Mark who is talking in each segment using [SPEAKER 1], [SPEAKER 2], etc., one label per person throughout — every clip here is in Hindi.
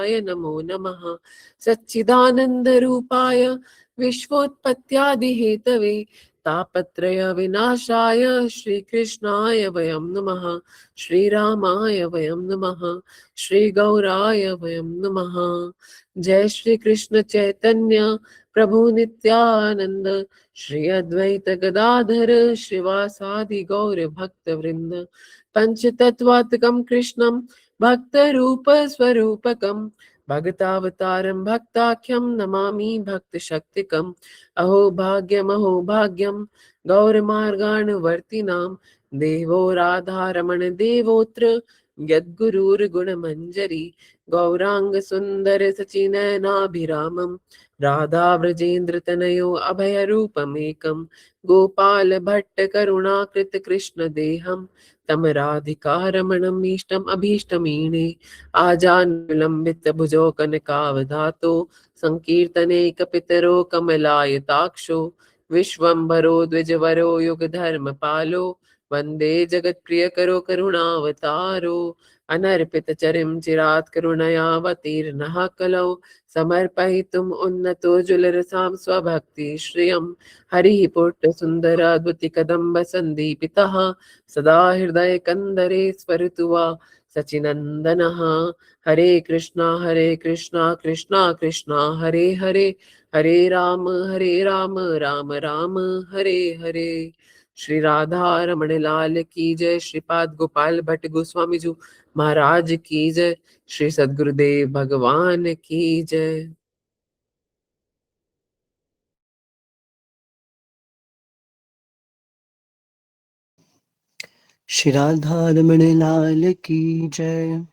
[SPEAKER 1] नमो नमः। सच्चिदानन्दरूपाय विश्वोत्पत्त्यादिहेतवे तापत्रय विनाशाय श्रीकृष्णाय वयं नमः। श्रीरामाय वयं नमः। श्रीगौराय वयं नमः। जय श्री कृष्ण चैतन्य प्रभु नित्यानंद, श्री अद्वैत गदाधर श्रीवासादि गौर भक्त वृंद। पंचतत्वात्मकं कृष्णं भक्त रूप स्वरूपकं भगतावतारं भक्ताख्यं नमामि भक्त शक्तिकम्। अहो भाग्यम गौरमार्गानुवर्तिनां देवो राधारमण देवोत्र यद्गुरुर्गुणमञ्जरी गौरांग सुंदर सचिनयनाभिरामं राधा व्रजेन्द्र तनयो अभयरूपमेकं गोपाल भट्ट करुणाकृत कृष्ण देहं तम राधिका रमणम् इष्टम् अभीष्टमीणे आजानुलम्बित भुजो कनकावधातो संकीर्तने कपितरो कमलायताक्षो विश्वम्भरो द्विजवरो युगधर्म पालो वन्दे जगत्प्रियकरो करुणावतारो अनर्पित चरिम चिरात् करुणयावतीर्णः कलौ समर्पयितुम् उन्नतो जुलरसां स्वभक्ति श्रियं हरिः पुट्ट सुन्दर द्युति कदम्ब सन्दीपितः सदा हृदय कंदरे स्फुरतु वा सचिनन्दनः। हरे कृष्णा कृष्णा कृष्णा हरे हरे, हरे राम राम राम हरे हरे। श्री राधा रमण लाल की जय। श्रीपाद गोपाल भट्ट गोस्वामी जी महाराज की जय। श्री सद्गुरुदेव भगवान की जय।
[SPEAKER 2] श्री राधा रमण लाल की जय।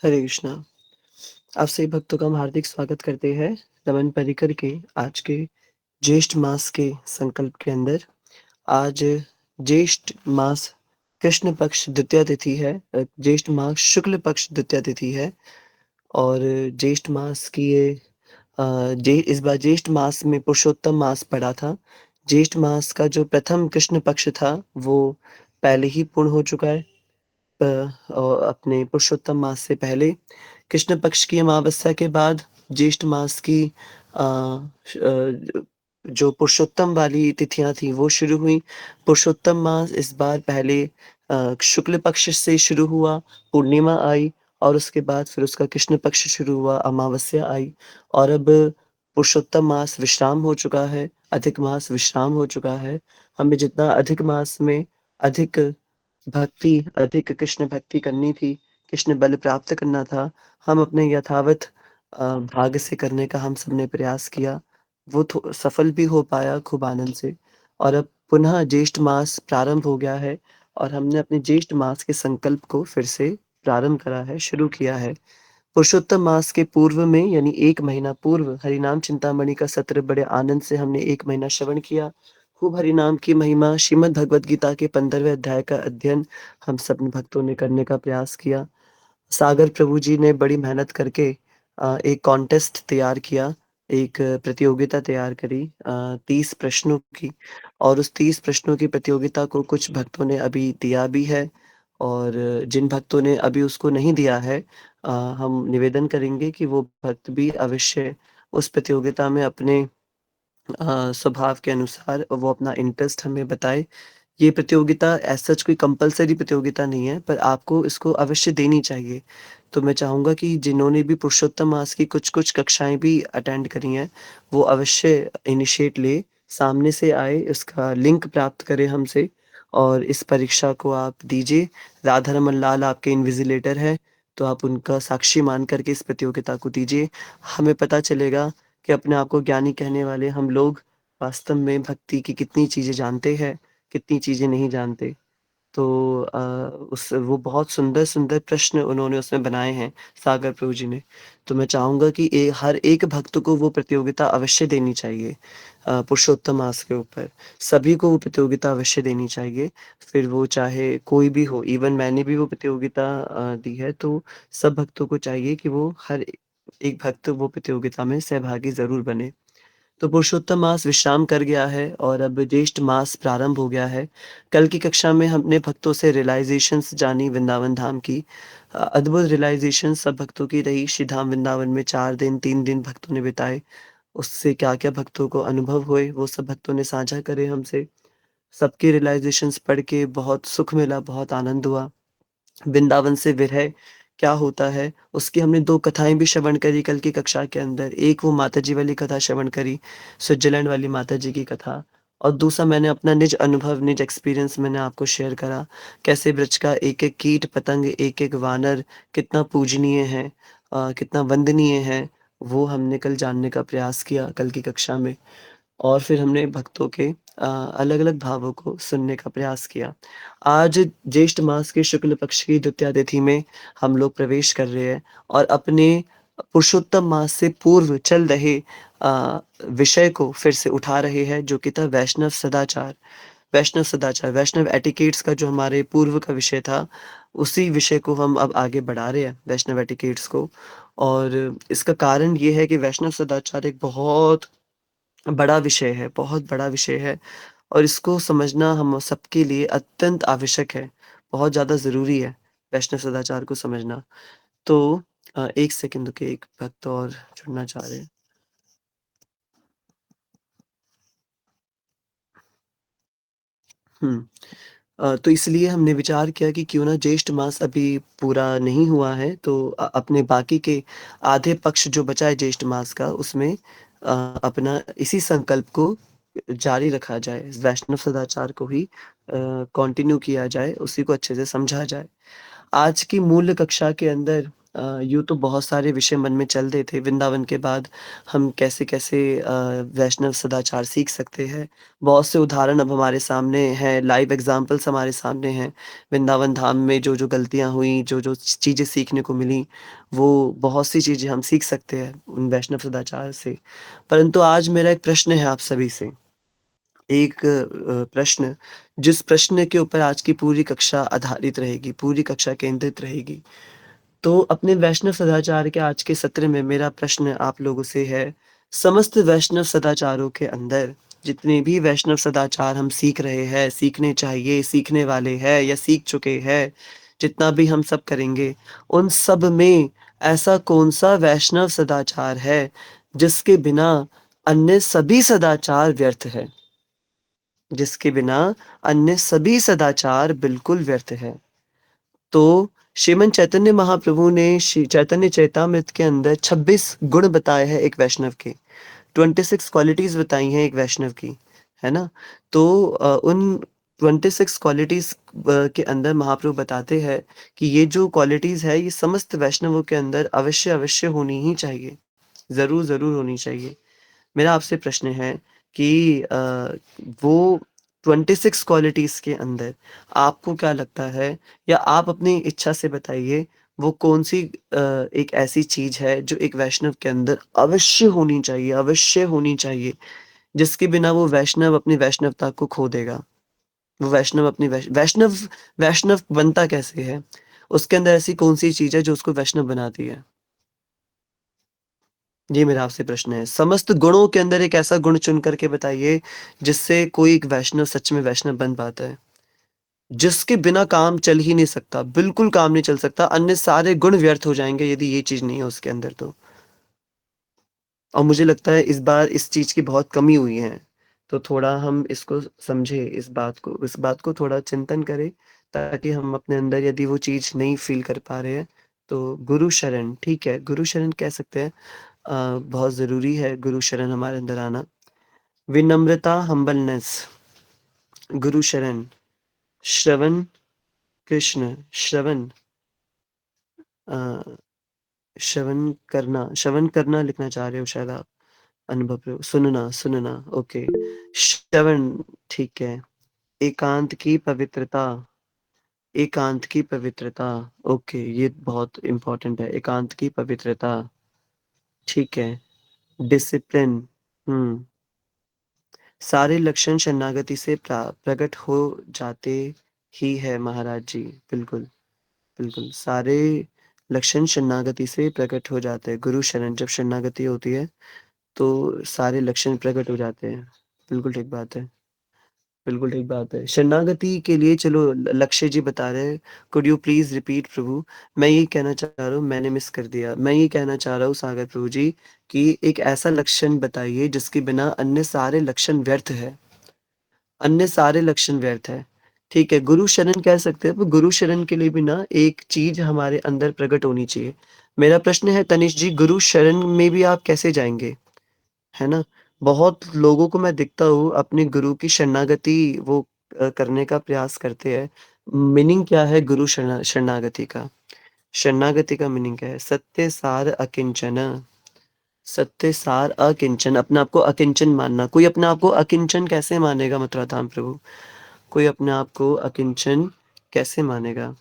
[SPEAKER 2] हरे कृष्णा। आप सभी भक्तों का हम हार्दिक स्वागत करते हैं रमन परिकर के आज के ज्येष्ठ मास के संकल्प के अंदर। आज ज्येष्ठ मास कृष्ण पक्ष द्वितीया तिथि है। ज्येष्ठ मास शुक्ल पक्ष द्वितीया तिथि है और ज्येष्ठ मास की ये इस बार ज्येष्ठ मास में पुरुषोत्तम मास पड़ा था। ज्येष्ठ मास का जो प्रथम कृष्ण पक्ष था वो पहले ही पूर्ण हो चुका है। और अपने पुरुषोत्तम मास से पहले कृष्ण पक्ष की अमावस्या के बाद ज्येष्ठ मास की जो पुरुषोत्तम वाली तिथियां थी वो शुरू हुई। पुरुषोत्तम मास इस बार पहले शुक्ल पक्ष से शुरू हुआ, पूर्णिमा आई और उसके बाद फिर उसका कृष्ण पक्ष शुरू हुआ, अमावस्या आई और अब पुरुषोत्तम मास विश्राम हो चुका है, अधिक मास विश्राम हो चुका है। हमें जितना अधिक मास में अधिक भक्ति, अधिक कृष्ण भक्ति करनी थी, कृष्ण बल प्राप्त करना था, हम अपने यथावत भाग्य से करने का हम सबने प्रयास किया। वो सफल भी हो पाया खूब आनंद से और अब पुनः ज्येष्ठ मास प्रारंभ हो गया है और हमने अपने ज्येष्ठ मास के संकल्प को फिर से प्रारंभ करा है, शुरू किया है। पुरुषोत्तम मास के पूर्व में यानी 1 महीना पूर्व हरिनाम चिंतामणि का सत्र बड़े आनंद से हमने 1 महीना श्रवण किया। खूब हरिनाम की महिमा श्रीमद् भगवद गीता के 15वें अध्याय का अध्ययन हम सब भक्तों ने करने का प्रयास किया। सागर प्रभु जी ने बड़ी मेहनत करके एक कॉन्टेस्ट तैयार किया, एक प्रतियोगिता तैयार करी 30 प्रश्नों की और उस 30 प्रश्नों की प्रतियोगिता को कुछ भक्तों ने अभी दिया भी है और जिन भक्तों ने अभी उसको नहीं दिया है हम निवेदन करेंगे कि वो भक्त भी अवश्य उस प्रतियोगिता में अपने स्वभाव के अनुसार वो अपना इंटरेस्ट हमें बताए। ये प्रतियोगिता एज़ सच कोई कंपल्सरी प्रतियोगिता नहीं है, पर आपको इसको अवश्य देनी चाहिए। तो मैं चाहूँगा कि जिन्होंने भी पुरुषोत्तम मास की कुछ-कुछ कक्षाएँ भी अटेंड करी हैं, वो अवश्य इनिशिएट लें, सामने से आए, इसका लिंक प्राप्त करें हमसे और इस परीक्षा को आप दीजिए। राधा रमन लाल आपके इन्विजिलेटर हैं, तो आप उनका साक्षी मान कर के इस प्रतियोगिता को दीजिए। हमें पता चलेगा कि अपने आप को ज्ञानी कहने वाले हम लोग वास्तव में भक्ति की कितनी चीज़ें जानते हैं, कितनी चीज़ें नहीं जानते। तो उस वो बहुत सुंदर-सुंदर प्रश्न उन्होंने उसमें बनाए हैं, सागर प्रभु जी ने। तो मैं चाहूँगा कि हर एक भक्त को वो प्रतियोगिता अवश्य देनी चाहिए पुरुषोत्तम मास के ऊपर। सभी को वो प्रतियोगिता अवश्य देनी चाहिए, फिर वो चाहे कोई भी हो। इवन मैंने भी वो प्रतियोगिता दी है, तो सब भक्तों को चाहिए कि वो हर एक भक्त वो प्रतियोगिता में सहभागी ज़रूर बने। तो पुरुषोत्तम मास विश्राम कर गया है और अब ज्येष्ठ मास प्रारंभ हो गया है। कल की कक्षा में हमने भक्तों से रियलाइज़ेशंस जानी वृंदावन धाम की। अद्भुत रियलाइज़ेशन सब भक्तों की रही। श्री धाम वृंदावन में 4 दिन 3 दिन भक्तों ने बिताए। उससे क्या-क्या भक्तों को अनुभव हुए, वो सब भक्तों ने साझा करे हमसे। सबकी रियलाइज़ेशंस पढ़ के बहुत सुख मिला, बहुत आनंद हुआ। वृंदावन से विरह क्या होता है, उसकी हमने 2 कथाएँ भी श्रवण करी कल की कक्षा के अंदर। एक वो माताजी वाली कथा श्रवण करी, स्विट्ज़रलैंड वाली माताजी की कथा, और दूसरा मैंने अपना निज अनुभव, निज एक्सपीरियंस मैंने आपको शेयर करा। कैसे ब्रज का एक-एक कीट-पतंग, एक-एक वानर कितना पूजनीय है, कितना वंदनीय है, वो हमने कल जानने का प्रयास किया कल की कक्षा में। और फिर हमने भक्तों के अलग-अलग भावों को सुनने का प्रयास किया। आज ज्येष्ठ मास के शुक्ल पक्ष की द्वितीया तिथि में हम लोग प्रवेश कर रहे हैं और अपने पुरुषोत्तम मास से पूर्व चल रहे विषय को फिर से उठा रहे हैं, जो कि था वैष्णव सदाचार। वैष्णव सदाचार, वैष्णव एटिकेट्स का जो हमारे पूर्व का विषय था, उसी विषय को हम अब आगे बढ़ा रहे हैं, वैष्णव एटिकेट्स को। और इसका कारण ये है कि वैष्णव सदाचार एक बहुत बड़ा विषय है, बहुत बड़ा विषय है और इसको समझना हम सबके लिए अत्यंत आवश्यक है, बहुत ज़्यादा ज़रूरी है वैष्णव सदाचार को समझना। तो 1 सेकंड रुकिए, एक भक्त और जुड़ना चाह रहे हैं। हुँ। तो इसलिए हमने विचार किया कि क्यों ना ज्येष्ठ मास अभी पूरा नहीं हुआ है, तो अपने बाकी के आधे पक्ष जो बचा है ज्येष्ठ मास का, उसमें अपना इसी संकल्प को जारी रखा जाए, वैष्णव सदाचार को ही कंटिन्यू किया जाए, उसी को अच्छे से समझा जाए। आज की मूल कक्षा के अंदर यूँ तो बहुत सारे विषय मन में चल रहे थे, वृंदावन के बाद हम कैसे-कैसे वैष्णव सदाचार सीख सकते हैं। बहुत से उदाहरण अब हमारे सामने हैं, लाइव एग्ज़ाम्पल्स हमारे सामने हैं। वृंदावन धाम में जो-जो गलतियाँ हुई, जो-जो चीज़ें सीखने को मिली, वो बहुत सी चीज़ें हम सीख सकते हैं उन वैष्णव सदाचार से। परंतु आज मेरा एक प्रश्न है आप सभी से। एक प्रश्न, जिस प्रश्न के ऊपर आज की पूरी कक्षा आधारित रहेगी, पूरी कक्षा केंद्रित रहेगी। तो अपने वैष्णव सदाचार के आज के सत्र में मेरा प्रश्न आप लोगों से है, समस्त वैष्णव सदाचारों के अंदर जितने भी वैष्णव सदाचार हम सीख रहे हैं, सीखने चाहिए, सीखने वाले हैं या सीख चुके हैं, जितना भी हम सब करेंगे, उन सब में ऐसा कौन-सा वैष्णव सदाचार है, जिसके बिना अन्य सभी सदाचार व्यर्थ है? जिसके बिना अन्य सभी सदाचार बिल्कुल व्यर्थ है। तो श्रीमन चैतन्य महाप्रभु ने श्री चैतन्य चैतामृत के अंदर 26 गुण बताए हैं एक वैष्णव के, 26 क्वालिटीज़ बताई हैं एक वैष्णव की, है ना? तो उन 26 क्वालिटीज़ के अंदर महाप्रभु बताते हैं कि ये जो क्वालिटीज़ है, ये समस्त वैष्णवों के अंदर अवश्य होनी ही चाहिए। ज़रूर होनी चाहिए। मेरा आपसे प्रश्न है कि वो 26 क्वालिटीज़ के अंदर आपको क्या लगता है, या आप अपनी इच्छा से बताइए, वो कौन-सी एक ऐसी चीज़ है जो एक वैष्णव के अंदर अवश्य होनी चाहिए, जिसके बिना वो वैष्णव अपनी वैष्णवता को खो देगा। वो वैष्णव अपनी वैष्णव वैष्णव बनता कैसे है? उसके अंदर ऐसी कौन-सी चीज़ है जो उसको वैष्णव बनाती है? ये मेरा आपसे प्रश्न है। समस्त गुणों के अंदर एक ऐसा गुण चुन कर के बताइए, जिससे कोई एक वैष्णव सच में वैष्णव बन पाता है। जिसके बिना काम चल ही नहीं सकता, बिल्कुल काम नहीं चल सकता, अन्य सारे गुण व्यर्थ हो जाएँगे यदि ये चीज़ नहीं है उसके अंदर तो। और मुझे लगता है इस बार इस चीज़ की बहुत कमी हुई है। तो थोड़ा हम इसको समझें, इस बात को थोड़ा चिंतन करें, ताकि हम अपने अंदर यदि वो चीज़ नहीं फ़ील कर पा रहे हैं, तो गुरु शरण, ठीक है, गुरु शरण कह सकते हैं। बहुत ज़रूरी है गुरु शरण हमारे अंदर आना। विनम्रता, हम्बलनेस, गुरु शरण, श्रवण कृष्ण, अ, श्रवण करना लिखना चाह रहे हो शायद आप, अनुभव रहे हो, सुनना, ओके। श्रवण, ठीक है। एकांत की पवित्रता, ओके, ये बहुत इम्पोर्टेंट है, एकांत की पवित्रता, ठीक है। डिसिप्लिन, हुँ। सारे लक्षण शरणागति से प्रकट हो जाते ही है महाराज जी। बिल्कुल, बिल्कुल। सारे लक्षण शरणागति से प्रकट हो जाते हैं। गुरु शरण जब शरणागति होती है, तो सारे लक्षण प्रकट हो जाते हैं। बिल्कुल ठीक बात है। बिल्कुल ठीक बात है। शरणागति के लिए चलो लक्ष्य जी बता रहे हैं, कुड यू प्लीज़ रिपीट प्रभु? मैं ये कहना चाह रहा हूँ, मैंने मिस कर दिया। मैं ये कहना चाह रहा हूँ सागर प्रभु जी कि एक ऐसा लक्षण बताइए जिसके बिना अन्य सारे लक्षण व्यर्थ है। अन्य सारे लक्षण व्यर्थ है। ठीक है, गुरु शरण कह सकते हैं, पर गुरु शरण के लिए भी ना एक चीज़ हमारे अंदर प्रकट होनी चाहिए। मेरा प्रश्न है तनिष्क जी, गुरु शरण में भी आप कैसे जाएँगे? है ना? बहुत लोगों को मैं दिखता हूँ अपने गुरु की शरणागति वो करने का प्रयास करते हैं। मीनिंग क्या है गुरु शरणागति का? शरणागति का मीनिंग क्या है? सत्य सार अकिंचन। सत्य सार अकिंचन, अपने आप को अकिंचन मानना। कोई अपने आप को अकिंचन कैसे मानेगा मथुरा धाम प्रभु? कोई अपने आप को अकिंचन कैसे मानेगा?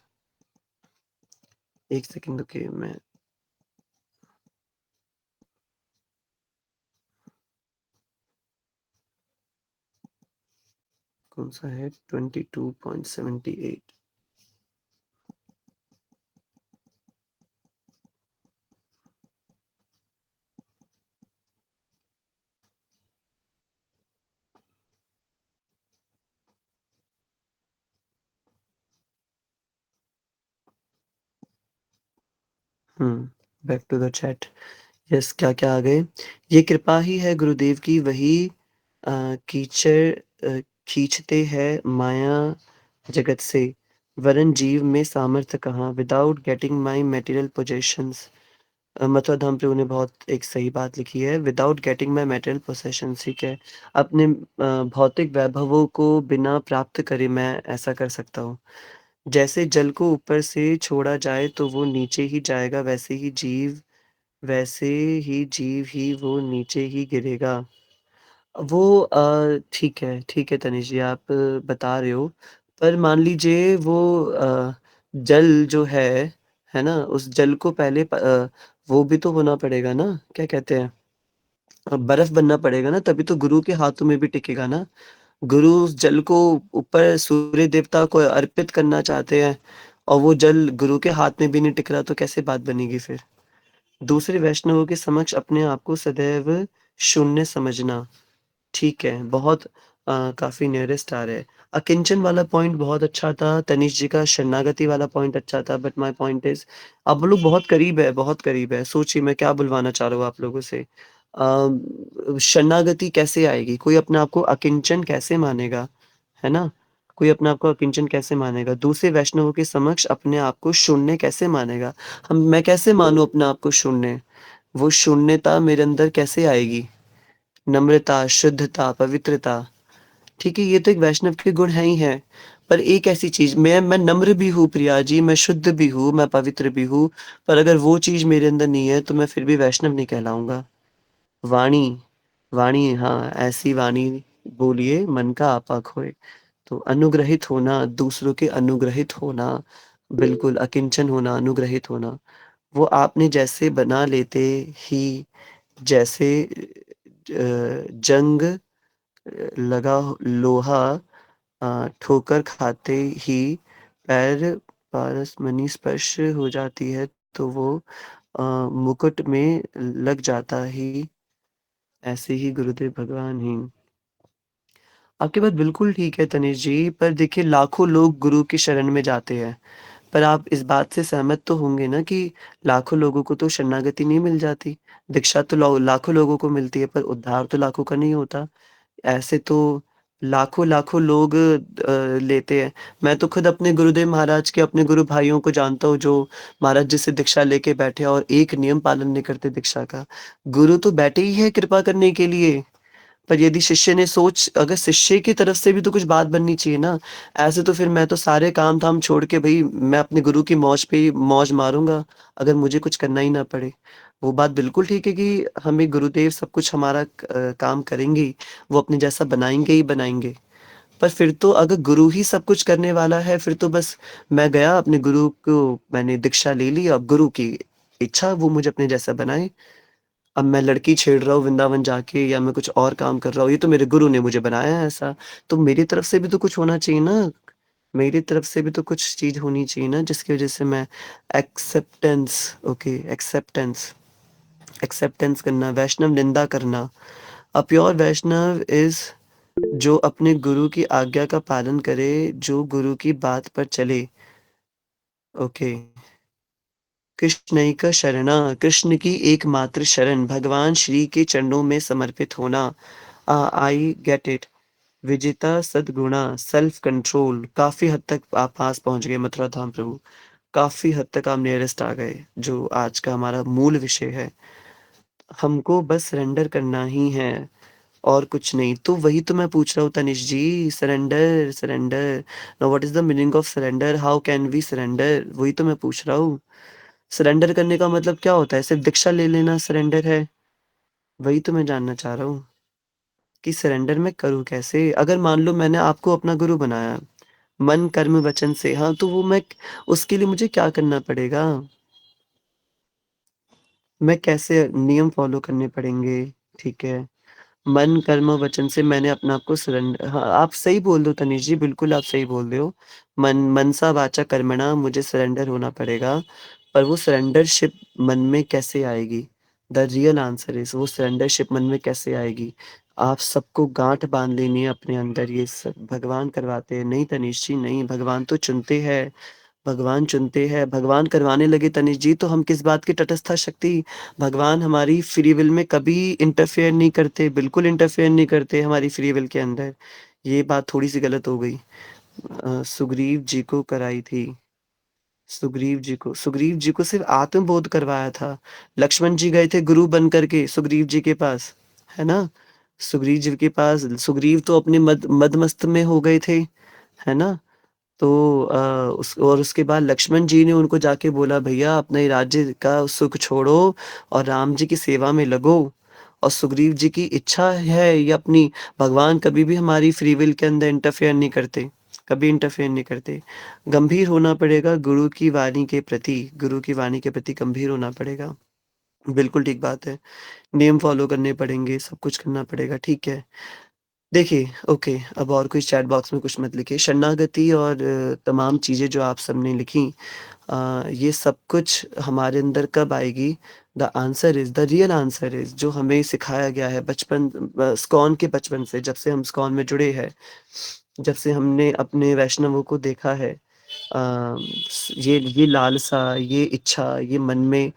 [SPEAKER 2] 1 सेकंड रुकिए मैं कौन-सा है 22.78 back to the chat. Yes, क्या-क्या आ गए? ये कृपा ही है गुरुदेव की वही अ, खींचते हैं माया जगत से, वरन जीव में सामर्थ्य कहाँ without getting my material possessions. Mathura Dham Prabhu ने बहुत एक सही बात लिखी है, without getting my material possessions, ठीक है। अपने भौतिक वैभवों को बिना प्राप्त करे मैं ऐसा कर सकता हूँ। जैसे जल को ऊपर से छोड़ा जाए तो वो नीचे ही जाएगा, वैसे ही वो नीचे ही गिरेगा। वो ठीक है तनिष जी आप बता रहे हो, पर मान लीजिए वो जल जो है ना? उस जल को पहले वो भी तो होना पड़ेगा ना, क्या कहते हैं? बर्फ बनना पड़ेगा ना, तभी तो गुरु के हाथों में भी टिकेगा ना। गुरु उस जल को ऊपर सूर्य देवता को अर्पित करना चाहते हैं और वो जल गुरु के हाथ में भी नहीं टिक रहा, तो कैसे बात बनेगी फिर? दूसरे वैष्णवों के समक्ष अपने आप को सदैव शून्य समझना। ठीक है, बहुत काफ़ी नियरेस्ट आ रहा है। अकिंचन वाला पॉइंट बहुत अच्छा था, तनीश जी का शरणागति वाला पॉइंट अच्छा था, बट माय पॉइंट इज़ आप लोग बहुत करीब है, बहुत करीब है। सोचिए मैं क्या बुलवाना चाह रहा हूँ आप लोगों से। शरणागति कैसे आएगी? कोई अपने आप को अकिंचन कैसे मानेगा, है ना? कोई अपने आप को अकिंचन कैसे मानेगा? दूसरे वैष्णवों के समक्ष अपने आप को शून्य कैसे मानेगा? मैं कैसे मानूँ अपने आप को शून्य? वो शून्यता मेरे अंदर कैसे आएगी? नम्रता, शुद्धता, पवित्रता, ठीक है, ये तो एक वैष्णव के गुण हैं ही हैं। पर एक ऐसी चीज़ मैं नम्र भी हूँ प्रिया जी, मैं शुद्ध भी हूँ, मैं पवित्र भी हूँ, पर अगर वो चीज़ मेरे अंदर नहीं है, तो मैं फिर भी वैष्णव नहीं कहलाऊँगा। वाणी, वाणी हाँ, ऐसी वाणी बोलिए मन का आपा खोए। तो अनुग्रहित होना, दूसरों के अनुग्रहित होना, बिल्कुल अकिंचन होना, अनुग्रहित होना, वो आपने जैसे बना लेते ही जैसे जंग लगा लोहा ठोकर खाते ही पैर पारसमणि स्पर्श हो जाती है तो वो मुकुट में लग जाता ही, ऐसे ही गुरुदेव भगवान ही। आपकी बात बिल्कुल ठीक है तनीश जी, पर देखिए लाखों लोग गुरु की शरण में जाते हैं। पर आप इस बात से सहमत तो होंगे ना कि लाखों लोगों को तो शरणागति नहीं मिल जाती। दीक्षा तो लाखों लोगों को मिलती है पर उद्धार तो लाखों का नहीं होता। ऐसे तो लाखों-लाखों लोग लेते हैं। मैं तो खुद अपने गुरुदेव महाराज के अपने गुरु भाइयों को जानता हूँ जो महाराज जी से दीक्षा लेके बैठे और एक नियम पालन नहीं करते दीक्षा का। गुरु तो बैठे ही है कृपा करने के लिए। पर यदि शिष्य ने सोच अगर शिष्य की तरफ से भी तो कुछ बात बननी चाहिए ना। ऐसे तो फिर मैं तो सारे काम-धाम छोड़ के भई मैं अपने गुरु की मौज पे ही मौज मारूँगा, अगर मुझे कुछ करना ही ना पड़े। वो बात बिल्कुल ठीक है कि हमें गुरुदेव सब कुछ हमारा काम करेंगे ही, वो अपने जैसा बनाएँगे ही बनाएँगे। पर फिर तो अगर गुरु ही सब कुछ करने वाला है, फिर तो बस मैं गया अपने गुरु को मैंने दीक्षा ले ली, अब गुरु की इच्छा वो मुझे अपने जैसा बनाए। अब मैं लड़की छेड़ रहा हूँ वृंदावन जाके या मैं कुछ और काम कर रहा हूँ, ये तो मेरे गुरु ने मुझे बनाया है ऐसा। तो मेरी तरफ से भी तो कुछ होना चाहिए ना, मेरी तरफ से भी तो कुछ चीज़ होनी चाहिए ना जिसकी वज़ह से मैं एक्सेप्टेंस ओके एक्सेप्टेंस एक्सेप्टेंस करना, वैष्णव निंदा करना। अ प्योर वैष्णव इज़ जो अपने गुरु की आज्ञा का पालन करे, जो गुरु की बात पर चले। ओके। कृष्णैक शरणा, कृष्ण की एकमात्र शरण, भगवान श्री के चरणों में समर्पित होना। I get it. विजेता सद्गुणा, सेल्फ कंट्रोल। काफ़ी हद तक आप पास पहुँच गए मथुरा धाम प्रभु। काफ़ी हद तक आप नियरेस्ट आ गए, जो आज का हमारा मूल विषय है। हमको बस सरेंडर करना ही है और कुछ नहीं। तो वही तो मैं पूछ रहा हूँ Tanish ji, surrender, surrender. Now what is the meaning of surrender? How can we surrender? वही तो मैं पूछ रहा हूँ। सरेंडर करने का मतलब क्या होता है? सिर्फ़ दीक्षा ले लेना सरेंडर है? वही तो मैं जानना चाह रहा हूँ कि सरेंडर मैं करूँ कैसे? अगर मान लो मैंने आपको अपना गुरु बनाया, मन, कर्म, वचन से, हाँ, तो वो मैं उसके लिए मुझे क्या करना पड़ेगा? मैं कैसे नियम फ़ॉलो करने पड़ेंगे? ठीक है। मन, कर्म, वचन से मैंने अपने आप को हाँ, आप सही बोल रहे हो तनीश जी, बिल्कुल आप सही बोल रहे हो। मनसा वाचा कर्मणा मुझे सरेंडर होना पड़ेगा, पर वो सरेंडरशिप मन में कैसे आएगी? द रियल आंसर इज़ वो सरेंडरशिप मन में कैसे आएगी? आप सबको गाँठ बाँध लेनी है अपने अंदर, ये सब भगवान करवाते हैं। नहीं तनीश जी नहीं, भगवान तो चुनते हैं। भगवान चुनते हैं, भगवान करवाने लगे तनीश जी तो हम किस बात की तटस्था शक्ति? भगवान हमारी फ्री विल में कभी इंटरफेयर नहीं करते, बिल्कुल इंटरफेयर नहीं करते हमारी फ्री विल के अंदर। ये बात थोड़ी-सी गलत हो गई। सुग्रीव जी को कराई थी। सुग्रीव जी को सिर्फ़ आत्मबोध करवाया था। लक्ष्मण जी गए थे गुरु बन कर के सुग्रीव जी के पास, है ना? सुग्रीव जी के पास सुग्रीव तो अपने मद मस्त में हो गए थे, है ना? तो उसके बाद लक्ष्मण जी ने उनको जाके बोला भैया अपने राज्य का सुख छोड़ो और राम जी की सेवा में लगो। और सुग्रीव जी की इच्छा है ये अपनी, भगवान कभी भी हमारी फ्री विल के अंदर इंटरफेयर नहीं करते, कभी इंटरफेयर नहीं करते। गंभीर होना पड़ेगा गुरु की वाणी के प्रति, गुरु की वाणी के प्रति गंभीर होना पड़ेगा। बिल्कुल ठीक बात है। नियम फ़ॉलो करने पड़ेंगे, सब कुछ करना पड़ेगा, ठीक है। देखिए, ओके, अब और कोई चैट बॉक्स में कुछ मत लिखिए। शरणागति और तमाम चीज़ें जो आप सबने लिखी, ये सब कुछ हमारे अंदर कब आएगी? The answer is the real answer is जो हमें सिखाया गया है बचपन, इस्कॉन के बचपन से, जब से हम इस्कॉन में जुड़े हैं, जब से हमने अपने वैष्णवों को देखा है। अ, ये लालसा, ये इच्छा, ये मन में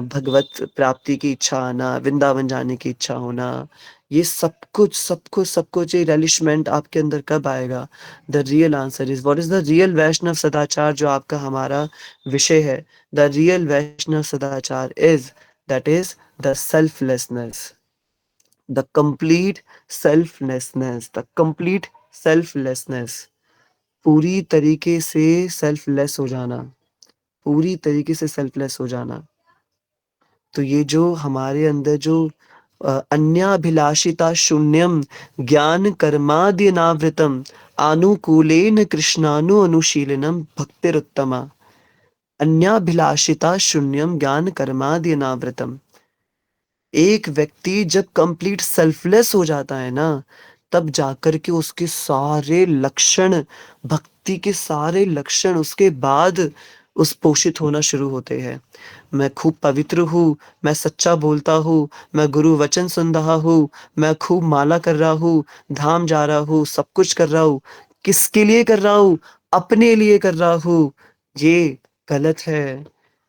[SPEAKER 2] भगवत प्राप्ति की इच्छा आना, वृंदावन जाने की इच्छा होना, ये सब कुछ ये रेलिशमेंट आपके अंदर कब आएगा? The real answer is what is the real Vaishnav sadachar जो आपका हमारा विषय है। द रियल वैष्णव सदाचार is that is the selflessness, the complete the complete selflessness. पूरी तरीके से सेल्फलेस हो जाना, पूरी तरीके से सेल्फलेस हो जाना। तो ये जो हमारे अंदर जो अन्याभिलाषिता शून्यम ज्ञान कर्माद्यनावृतम आनुकूलेन कृष्णानु अनुशीलनम भक्तिरुत्तमा। अन्याभिलाषिता शून्यम ज्ञान कर्माद्यनावृतम। एक व्यक्ति जब कंप्लीट सेल्फलेस हो जाता है ना, तब जाकर के उसके सारे लक्षण, भक्ति के सारे लक्षण उसके बाद उस पोषित होना शुरू होते हैं। मैं खूब पवित्र हूँ, मैं सच्चा बोलता हूँ, मैं गुरु वचन सुन रहा हूँ, मैं खूब माला कर रहा हूँ, धाम जा रहा हूँ, सब कुछ कर रहा हूँ। किसके लिए कर रहा हूँ? अपने लिए कर रहा हूँ। ये गलत है।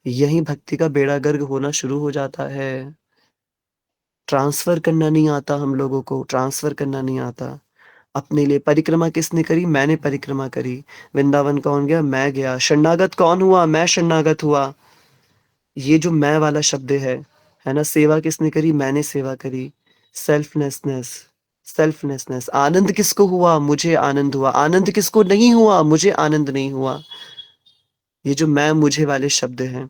[SPEAKER 2] यहीं भक्ति का बेड़ा गर्क होना शुरू हो जाता है। ट्रांसफ़र करना नहीं आता हम लोगों को, ट्रांसफ़र करना नहीं आता। अपने लिए परिक्रमा किसने करी? मैंने परिक्रमा करी। वृंदावन कौन गया? मैं गया। शरणागत कौन हुआ? मैं शरणागत हुआ। ये जो मैं वाला शब्द है ना? सेवा किसने करी? मैंने सेवा करी। Selflessness, selflessness. आनंद किसको हुआ? मुझे आनंद हुआ। आनंद किसको नहीं हुआ? मुझे आनंद नहीं हुआ। ये जो मैं, मुझे वाले शब्द हैं,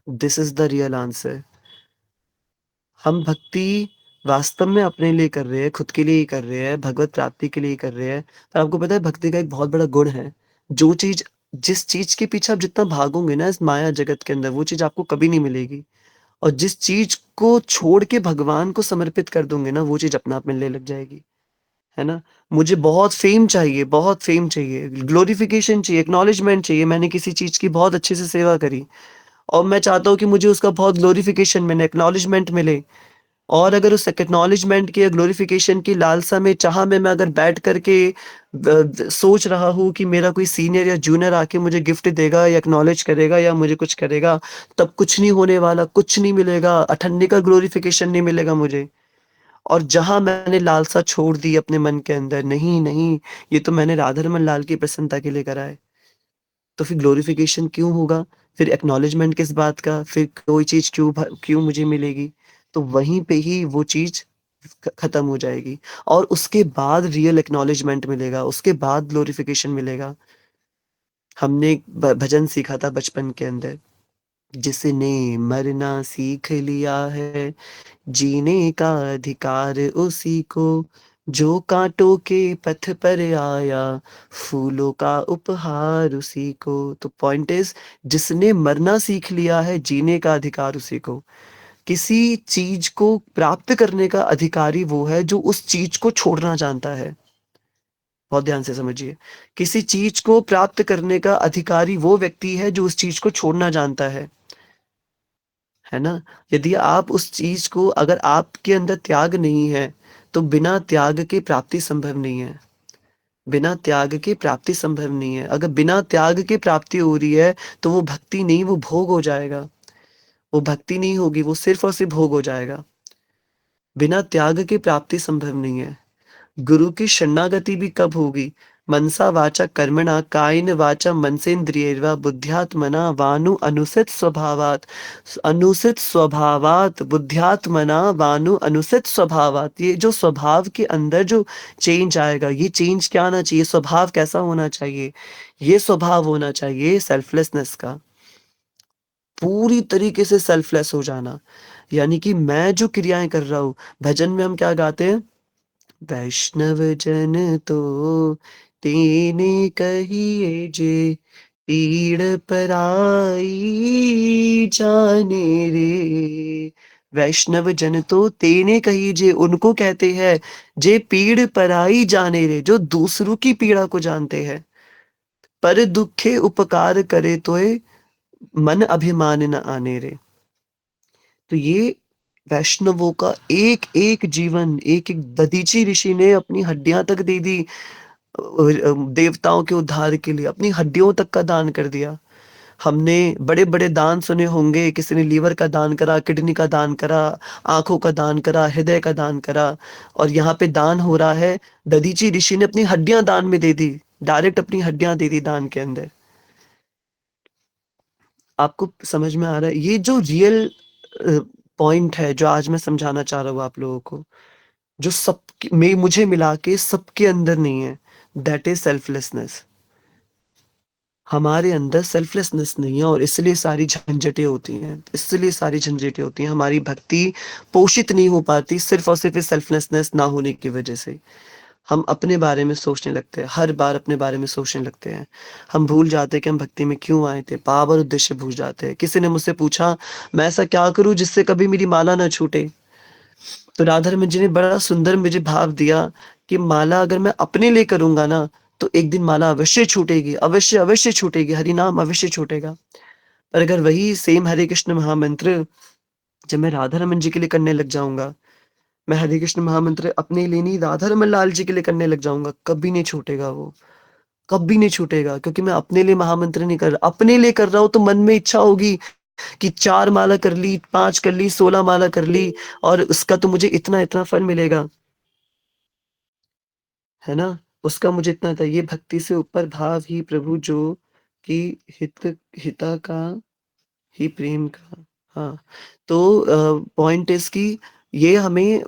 [SPEAKER 2] this is the real answer. हम भक्ति वास्तव में अपने लिए कर रहे हैं, खुद के लिए ही कर रहे हैं, भगवत प्राप्ति के लिए ही कर रहे हैं। पर आपको पता है भक्ति का एक बहुत बड़ा गुण है, जो चीज़, जिस चीज़ के पीछे आप जितना भागोगे ना इस माया जगत के अंदर, वो चीज़ आपको कभी नहीं मिलेगी। और जिस चीज़ को छोड़ के भगवान को समर्पित कर दोगे ना, वो चीज़ अपने आप मिलने लग जाएगी। है ना? मुझे बहुत फ़ेम चाहिए, ग्लोरिफ़िकेशन चाहिए, एक्नॉलेजमेंट चाहिए, मैंने किसी चीज़ की बहुत अच्छे से सेवा करी। और मैं चाहता हूँ कि मुझे उसका बहुत ग्लोरिफिकेशन मिले, एक्नॉलेजमेंट मिले। और अगर उस एक्नॉलेजमेंट की या ग्लोरिफिकेशन की लालसा में, चाह में मैं अगर बैठ करके सोच रहा हूँ कि मेरा कोई सीनियर या जूनियर आके मुझे गिफ्ट देगा या एक्नॉलेज करेगा या मुझे कुछ करेगा, तब कुछ नहीं होने वाला, कुछ नहीं मिलेगा, अठन्नी का ग्लोरिफिकेशन नहीं मिलेगा मुझे। और जहाँ मैंने लालसा छोड़ दी अपने मन के अंदर, नहीं, नहीं, ये तो मैंने राधारमण लाल की प्रसन्नता के लिए करा है, तो फिर ग्लोरिफिकेशन क्यों होगा? फिर एक्नॉलेजमेंट किस बात का? फिर कोई चीज़ क्यों मुझे मिलेगी? तो वहीं पे ही वो चीज़ खत्म हो जाएगी और उसके बाद रियल एक्नॉलेजमेंट मिलेगा, उसके बाद ग्लोरिफिकेशन मिलेगा। हमने एक भजन सीखा था बचपन के अंदर, जिसने मरना सीख लिया है, जीने का अधिकार उसी को, जो कांटों के पथ पर आया, फूलों का उपहार उसी को। तो पॉइंट इज, जिसने मरना सीख लिया है, जीने का अधिकार उसी को। किसी चीज को प्राप्त करने का अधिकारी वो है जो उस चीज को छोड़ना जानता है। बहुत ध्यान से समझिए, किसी चीज को प्राप्त करने का अधिकारी वो व्यक्ति है जो उस चीज को छोड़ना जानता है ना? यदि आप उस चीज को, अगर आपके अंदर त्याग नहीं है, तो बिना त्याग के प्राप्ति संभव नहीं है। बिना त्याग के प्राप्ति संभव नहीं है। अगर बिना त्याग के प्राप्ति हो रही है, तो वो भक्ति नहीं, वो भोग हो जाएगा। वो भक्ति नहीं होगी, वो सिर्फ और सिर्फ भोग हो जाएगा। बिना त्याग के प्राप्ति संभव नहीं है। गुरु की शरणागति भी कब होगी? मनसा वाचा कर्मणा, कायेन वाचा मनसेन्द्रियैर्वा, बुद्ध्यात्मना वानु अनुसित स्वभावात्। अनुसित स्वभावात्, बुद्ध्यात्मना वानु अनुसित स्वभावात्। ये जो स्वभाव के अंदर जो चेंज आएगा, ये चेंज क्या आना चाहिए? स्वभाव कैसा होना चाहिए? ये स्वभाव होना चाहिए सेल्फलेसनेस का, पूरी तरीके से सेल्फलेस हो जाना। यानी कि मैं जो क्रियाएं कर रहा हूँ, भजन में हम क्या गाते हैं? वैष्णव जन तो तेने कहिए जे, पीड़ पराई जाने रे। वैष्णव जन तो तेने कही जे, उनको कहते हैं जे पीड़ पराई जाने रे, जो दूसरों की पीड़ा को जानते हैं। पर दुखे उपकार करे तोए, मन अभिमान न आने रे। तो ये वैष्णवों का एक एक जीवन, एक एक दधीची ऋषि ने अपनी हड्डियां तक दे दी देवताओं के उद्धार के लिए, अपनी हड्डियों तक का दान कर दिया। हमने बड़े बड़े दान सुने होंगे, किसी ने लीवर का दान करा, किडनी का दान करा, आंखों का दान करा, हृदय का दान करा। और यहाँ पे दान हो रहा है, दधीची ऋषि ने अपनी हड्डियां दान में दे दी, डायरेक्ट अपनी हड्डियां दे दी दान के अंदर। आपको समझ में आ रहा है? ये जो रियल पॉइंट है, जो आज मैं समझाना चाह रहा हूँ आप लोगों को, जो सब में मुझे मिला के सबके अंदर नहीं है, दैट इज सेल्फलेसनेस। हमारे अंदर सेल्फलेसनेस नहीं है और इसलिए सारी झंझटें होती हैं, इसलिए सारी झंझटें होती हैं। हमारी भक्ति पोषित नहीं हो पाती सिर्फ और सिर्फ इस सेल्फलेसनेस ना होने की वजह से। हम अपने बारे में सोचने लगते हैं, हर बार अपने बारे में सोचने लगते हैं। हम भूल जाते हैं कि हम भक्ति में क्यों आए थे, भाव और उद्देश्य भूल जाते हैं। किसी ने मुझसे पूछा, मैं ऐसा क्या करूं जिससे कभी मेरी माला ना छूटे? तो राधारमण जी ने बड़ा सुंदर मुझे भाव दिया कि माला अगर मैं अपने लिए करूंगा ना, तो एक दिन माला अवश्य छूटेगी, अवश्य अवश्य छूटेगी, हरि नाम अवश्य छूटेगा। पर अगर वही सेम हरे कृष्ण महामंत्र जब मैं राधारमण जी के लिए करने लग जाऊंगा, मैं हरे कृष्ण महामंत्र अपने लिए नहीं, राधारमण लाल जी के लिए करने लग जाऊंगा, कभी नहीं छूटेगा वो, कभी नहीं छूटेगा। क्योंकि मैं अपने लिए महामंत्र नहीं कर रहा, अपने लिए कर रहा हूं तो मन में इच्छा होगी कि 4 माला कर ली, 5 कर ली, 16 माला कर ली, और उसका तो मुझे इतना इतना फल मिलेगा, है ना? उसका मुझे इतना था। ये भक्ति से ऊपर भाव ही प्रभु जो, कि हित हिता का ही प्रेम का। हाँ, तो पॉइंट इज कि ये हमें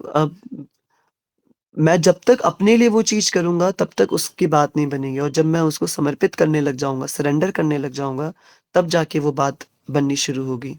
[SPEAKER 2] मैं जब तक अपने लिए वो चीज़ करूँगा, तब तक उसकी बात नहीं बनेगी, और जब मैं उसको समर्पित करने लग जाऊँगा, सरेंडर करने लग जाऊँगा, तब जाके वो बात बननी शुरू होगी।